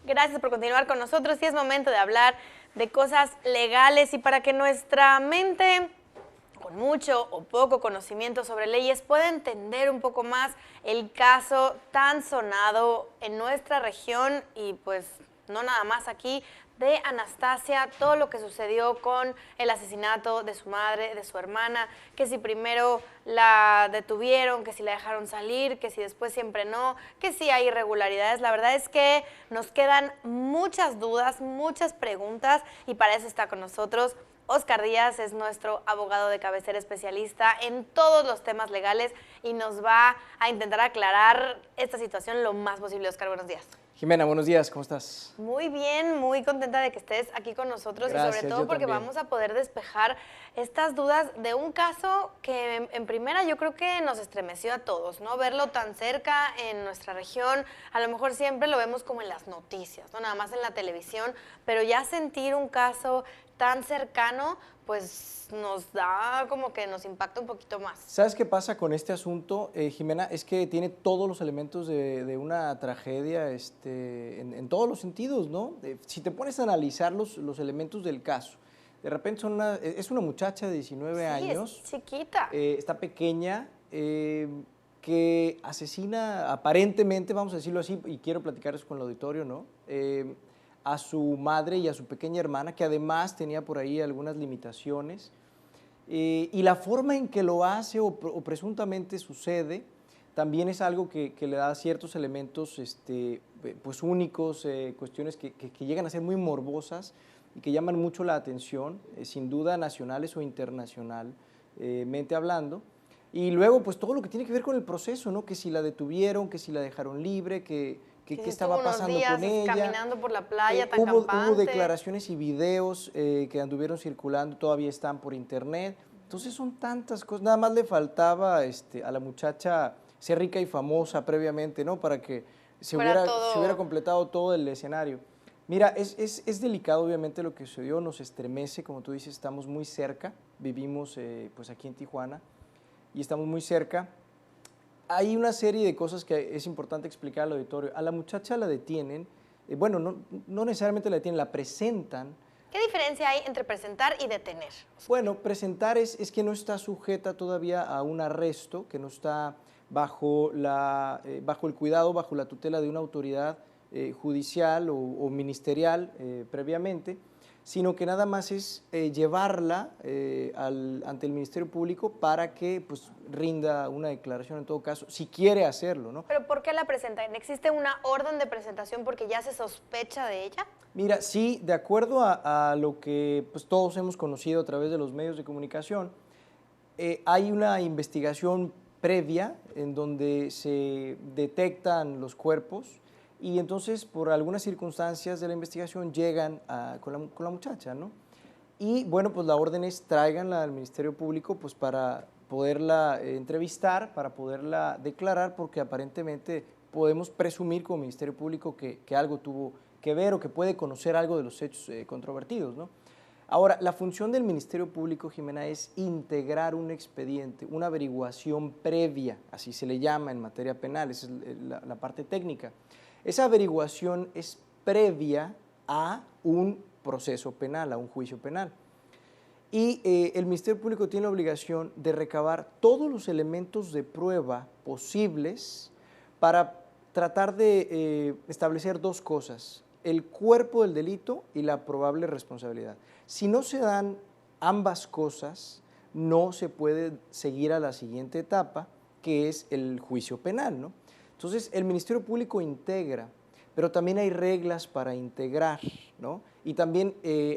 Gracias por continuar con nosotros y es momento de hablar de cosas legales y para que nuestra mente, con mucho o poco conocimiento sobre leyes, pueda entender un poco más el caso tan sonado en nuestra región y pues no nada más aquí, de Anastasia, todo lo que sucedió con el asesinato de su madre, de su hermana, que si primero la detuvieron, que si la dejaron salir, que si después siempre no, que si hay irregularidades. La verdad es que nos quedan muchas dudas, muchas preguntas y para eso está con nosotros Óscar Díaz, es nuestro abogado de cabecera especialista en todos los temas legales y nos va a intentar aclarar esta situación lo más posible. Óscar, buenos días. Jimena, buenos días, ¿cómo estás? Muy bien, muy contenta de que estés aquí con nosotros. Gracias, y sobre todo yo porque también. vamos a poder despejar estas dudas de un caso que en primera yo creo que nos estremeció a todos, ¿no? Verlo tan cerca en nuestra región, a lo mejor siempre lo vemos como en las noticias, ¿no? Nada más en la televisión, pero ya sentir un caso tan cercano, pues nos da como que nos impacta un poquito más. ¿Sabes qué pasa con este asunto, Jimena? Es que tiene todos los elementos de una tragedia en todos los sentidos, ¿no? Si te pones a analizar los elementos del caso, de repente es una muchacha de 19 años. Es chiquita. Está pequeña, que asesina aparentemente, vamos a decirlo así, y quiero platicar eso con el auditorio, ¿no? A su madre y a su pequeña hermana, que además tenía por ahí algunas limitaciones. Y la forma en que lo hace o presuntamente sucede también es algo que le da ciertos elementos pues únicos, cuestiones que llegan a ser muy morbosas y que llaman mucho la atención, sin duda nacionales o internacionalmente hablando. Y luego pues todo lo que tiene que ver con el proceso, ¿no? Que si la detuvieron, que si la dejaron libre, que qué estaba pasando con ella. Caminando por la playa tan Hubo campante. declaraciones y videos que anduvieron circulando, todavía están por internet. Entonces son tantas cosas, nada más le faltaba a la muchacha ser rica y famosa previamente, ¿no? Para que se hubiera completado todo el escenario. Mira, es delicado obviamente lo que sucedió, nos estremece, como tú dices, estamos muy cerca, vivimos pues aquí en Tijuana y estamos muy cerca. Hay una serie de cosas que es importante explicar al auditorio. A la muchacha la detienen, bueno, no necesariamente la detienen, la presentan. ¿Qué diferencia hay entre presentar y detener? Bueno, presentar es que no está sujeta todavía a un arresto, que no está bajo el cuidado, bajo la tutela de una autoridad judicial o ministerial previamente, sino que nada más es llevarla ante el Ministerio Público para que pues, rinda una declaración en todo caso, si quiere hacerlo, ¿no? ¿Pero por qué la presentan? ¿Existe una orden de presentación porque ya se sospecha de ella? Mira, sí, de acuerdo a lo que pues, todos hemos conocido a través de los medios de comunicación, hay una investigación previa en donde se detectan los cuerpos y entonces por algunas circunstancias de la investigación llegan con la muchacha, ¿no? Y bueno, pues la orden es tráiganla al Ministerio Público pues para poderla entrevistar, para poderla declarar, porque aparentemente podemos presumir como Ministerio Público que algo tuvo que ver o que puede conocer algo de los hechos controvertidos, ¿no? Ahora, la función del Ministerio Público, Jimena, es integrar un expediente, una averiguación previa, así se le llama en materia penal, esa es la parte técnica. Esa averiguación es previa a un proceso penal, a un juicio penal. Y el Ministerio Público tiene la obligación de recabar todos los elementos de prueba posibles para tratar de establecer dos cosas: el cuerpo del delito y la probable responsabilidad. Si no se dan ambas cosas, no se puede seguir a la siguiente etapa, que es el juicio penal, ¿no? Entonces, el Ministerio Público integra, pero también hay reglas para integrar, ¿no? Y también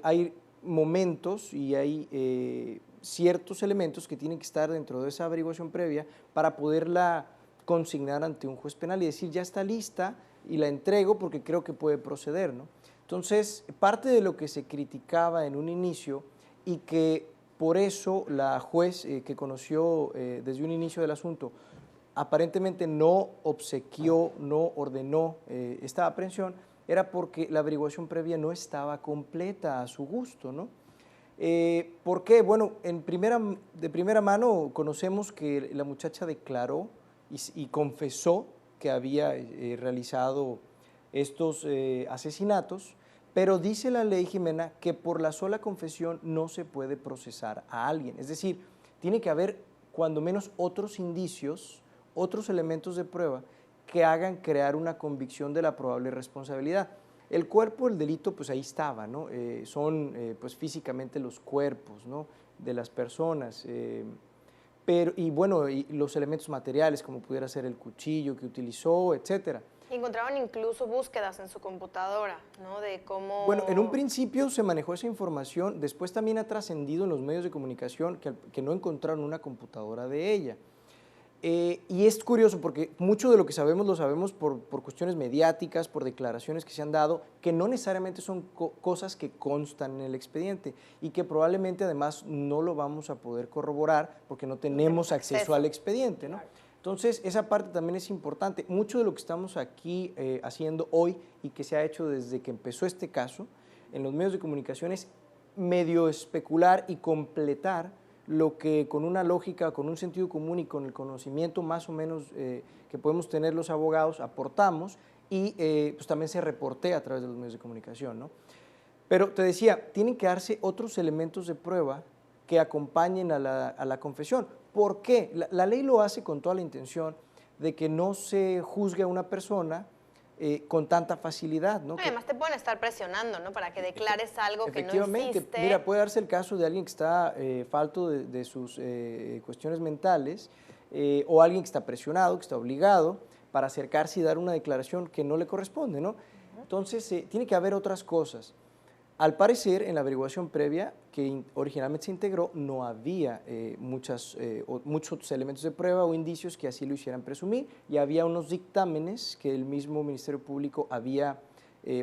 hay momentos y hay ciertos elementos que tienen que estar dentro de esa averiguación previa para poderla consignar ante un juez penal y decir, ya está lista y la entrego porque creo que puede proceder, ¿no? Entonces, parte de lo que se criticaba en un inicio y que por eso la juez que conoció desde un inicio del asunto aparentemente no obsequió, no ordenó esta aprehensión, era porque la averiguación previa no estaba completa a su gusto, ¿no? ¿Por qué? Bueno, de primera mano conocemos que la muchacha declaró y confesó que había realizado estos asesinatos, pero dice la ley, Jimena, que por la sola confesión no se puede procesar a alguien. Es decir, tiene que haber cuando menos otros indicios, otros elementos de prueba que hagan crear una convicción de la probable responsabilidad. El cuerpo del delito, pues ahí estaba, ¿no? Son pues físicamente los cuerpos, ¿no?, de las personas, pero, y bueno, y los elementos materiales, como pudiera ser el cuchillo que utilizó, etcétera. Y encontraron incluso búsquedas en su computadora, ¿no? De cómo... Bueno, en un principio se manejó esa información, después también ha trascendido en los medios de comunicación que no encontraron una computadora de ella. Y es curioso porque mucho de lo que sabemos lo sabemos por cuestiones mediáticas, por declaraciones que se han dado, que no necesariamente son cosas que constan en el expediente y que probablemente además no lo vamos a poder corroborar porque no tenemos acceso al expediente, ¿no? Entonces, esa parte también es importante. Mucho de lo que estamos aquí haciendo hoy y que se ha hecho desde que empezó este caso en los medios de comunicación es medio especular y completar lo que con una lógica, con un sentido común y con el conocimiento más o menos que podemos tener los abogados, aportamos y pues también se reportea a través de los medios de comunicación, ¿no? Pero te decía, tienen que darse otros elementos de prueba que acompañen a la confesión. ¿Por qué? La ley lo hace con toda la intención de que no se juzgue a una persona con tanta facilidad, ¿no? Además te pueden estar presionando, ¿no? Para que declares algo que no Efectivamente, hiciste. mira, puede darse el caso de alguien que está falto de sus cuestiones mentales o alguien que está presionado, que está obligado para acercarse y dar una declaración que no le corresponde, ¿no? Entonces, tiene que haber otras cosas. Al parecer, en la averiguación previa que originalmente se integró, no había muchos otros elementos de prueba o indicios que así lo hicieran presumir, y había unos dictámenes que el mismo Ministerio Público había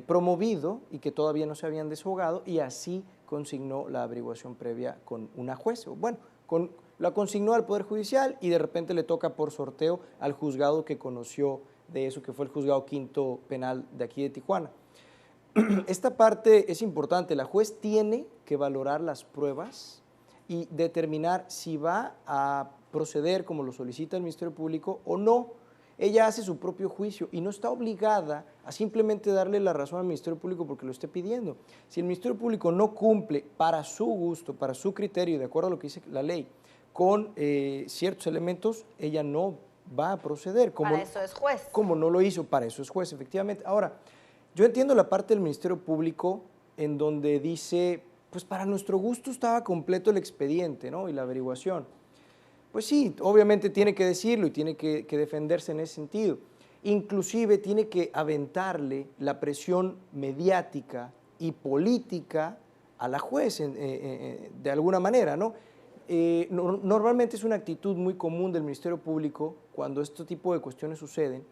promovido y que todavía no se habían desahogado, y así consignó la averiguación previa con una juez. Bueno, la consignó al Poder Judicial y de repente le toca por sorteo al juzgado que conoció de eso, que fue el Juzgado Quinto Penal de aquí de Tijuana. Esta parte es importante, la juez tiene que valorar las pruebas y determinar si va a proceder como lo solicita el Ministerio Público o no. Ella hace su propio juicio y no está obligada a simplemente darle la razón al Ministerio Público porque lo esté pidiendo. Si el Ministerio Público no cumple para su gusto, para su criterio, de acuerdo a lo que dice la ley, con ciertos elementos, ella no va a proceder. Para eso es juez. Como no lo hizo, para eso es juez, efectivamente. Ahora, yo entiendo la parte del Ministerio Público en donde dice, pues para nuestro gusto estaba completo el expediente, ¿no?, y la averiguación. Pues sí, obviamente tiene que decirlo y tiene que defenderse en ese sentido. Inclusive tiene que aventarle la presión mediática y política a la juez de alguna manera, ¿no? Normalmente es una actitud muy común del Ministerio Público cuando este tipo de cuestiones suceden,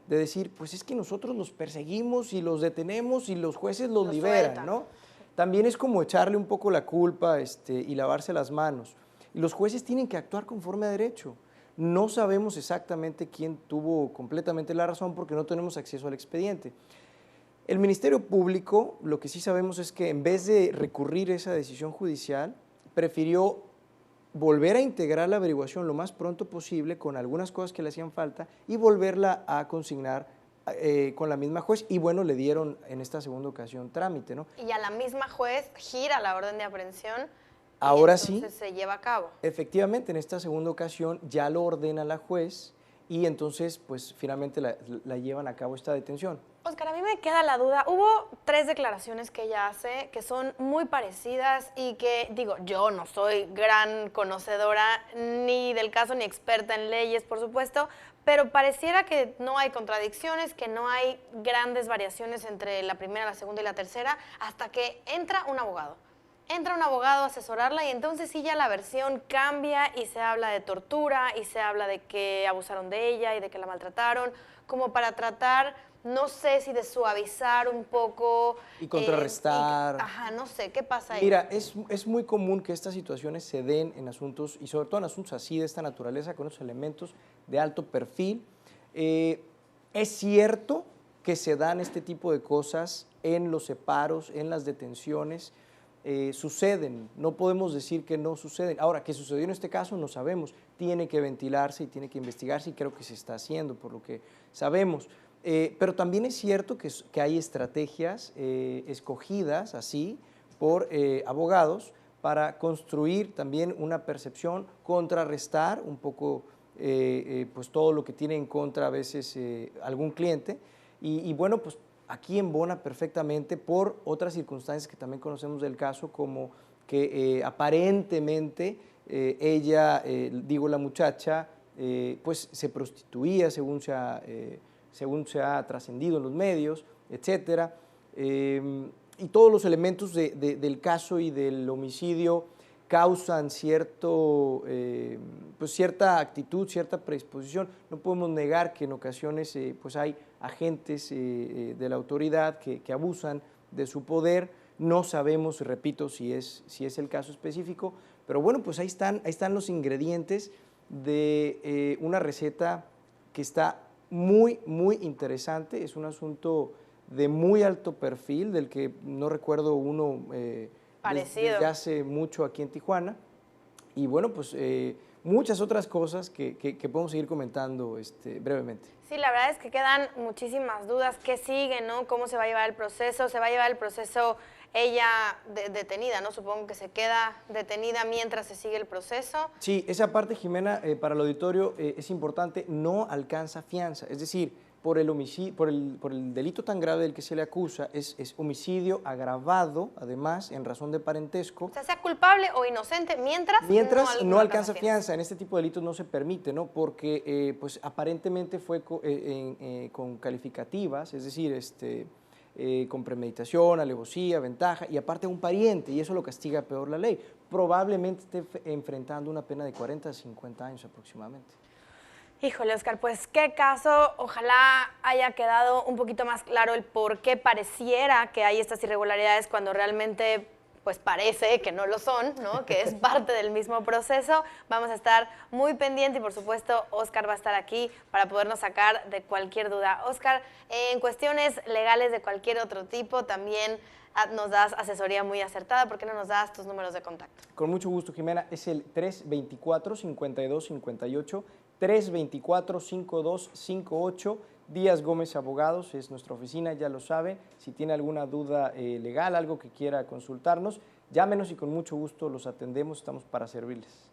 de decir, pues es que nosotros los perseguimos y los detenemos y los jueces los liberan, sueltan, ¿no? También es como echarle un poco la culpa y lavarse las manos. Y los jueces tienen que actuar conforme a derecho. No sabemos exactamente quién tuvo completamente la razón porque no tenemos acceso al expediente. El Ministerio Público, lo que sí sabemos es que en vez de recurrir a esa decisión judicial, prefirió volver a integrar la averiguación lo más pronto posible con algunas cosas que le hacían falta y volverla a consignar con la misma juez, y bueno, le dieron en esta segunda ocasión trámite, ¿no? Y a la misma juez gira la orden de aprehensión. Ahora y entonces sí, se lleva a cabo. efectivamente, en esta segunda ocasión ya lo ordena la juez y entonces pues finalmente la llevan a cabo esta detención. Óscar, a mí me queda la duda. Hubo 3 declaraciones que ella hace que son muy parecidas y que, digo, yo no soy gran conocedora ni del caso ni experta en leyes, por supuesto, pero pareciera que no hay contradicciones, que no hay grandes variaciones entre la primera, la segunda y la tercera, hasta que entra un abogado. Entra un abogado a asesorarla y entonces sí ya la versión cambia y se habla de tortura y se habla de que abusaron de ella y de que la maltrataron, como para tratar, no sé si de suavizar un poco. Y contrarrestar. Ajá, no sé, ¿qué pasa ahí? Mira, es muy común que estas situaciones se den en asuntos, y sobre todo en asuntos así de esta naturaleza, con esos elementos de alto perfil. Es cierto que se dan este tipo de cosas en los separos, en las detenciones, suceden, no podemos decir que no suceden. Ahora, ¿qué sucedió en este caso? No sabemos, tiene que ventilarse y tiene que investigarse y creo que se está haciendo por lo que sabemos. Pero también es cierto que hay estrategias escogidas así por abogados para construir también una percepción, contrarrestar un poco pues todo lo que tiene en contra a veces algún cliente. Y bueno, pues aquí embona perfectamente por otras circunstancias que también conocemos del caso, como que aparentemente ella, digo la muchacha, pues se prostituía según se ha trascendido en los medios, etcétera. Y todos los elementos del caso y del homicidio causan pues cierta actitud, cierta predisposición. No podemos negar que en ocasiones pues hay agentes de la autoridad que abusan de su poder. No sabemos, repito, si es el caso específico, pero bueno, pues ahí están los ingredientes de una receta que está muy, muy interesante. Es un asunto de muy alto perfil, del que no recuerdo uno desde hace mucho aquí en Tijuana. Y bueno, pues muchas otras cosas que podemos seguir comentando brevemente. Sí, la verdad es que quedan muchísimas dudas. ¿Qué sigue, no? ¿Cómo se va a llevar el proceso? ¿Se va a llevar el proceso ella detenida, no? Supongo que se queda detenida mientras se sigue el proceso. Sí, esa parte, Jimena, para el auditorio es importante, no alcanza fianza. Es decir, por el delito tan grave del que se le acusa, es homicidio agravado, además, en razón de parentesco. O sea culpable o inocente, mientras no alcanza fianza. En este tipo de delitos no se permite, ¿no? Porque pues aparentemente fue con calificativas, es decir, con premeditación, alevosía, ventaja, y aparte un pariente, y eso lo castiga peor la ley. Probablemente esté enfrentando una pena de 40 a 50 años aproximadamente. Híjole, Oscar, pues qué caso. Ojalá haya quedado un poquito más claro el por qué pareciera que hay estas irregularidades cuando realmente pues parece que no lo son, ¿no? Que es parte del mismo proceso. Vamos a estar muy pendientes y por supuesto Oscar va a estar aquí para podernos sacar de cualquier duda. Oscar, en cuestiones legales de cualquier otro tipo también nos das asesoría muy acertada. ¿Por qué no nos das tus números de contacto? Con mucho gusto, Jimena. Es el 324-5258, 324-5258. Díaz Gómez Abogados es nuestra oficina, ya lo sabe. Si tiene alguna duda legal, algo que quiera consultarnos, llámenos y con mucho gusto los atendemos, estamos para servirles.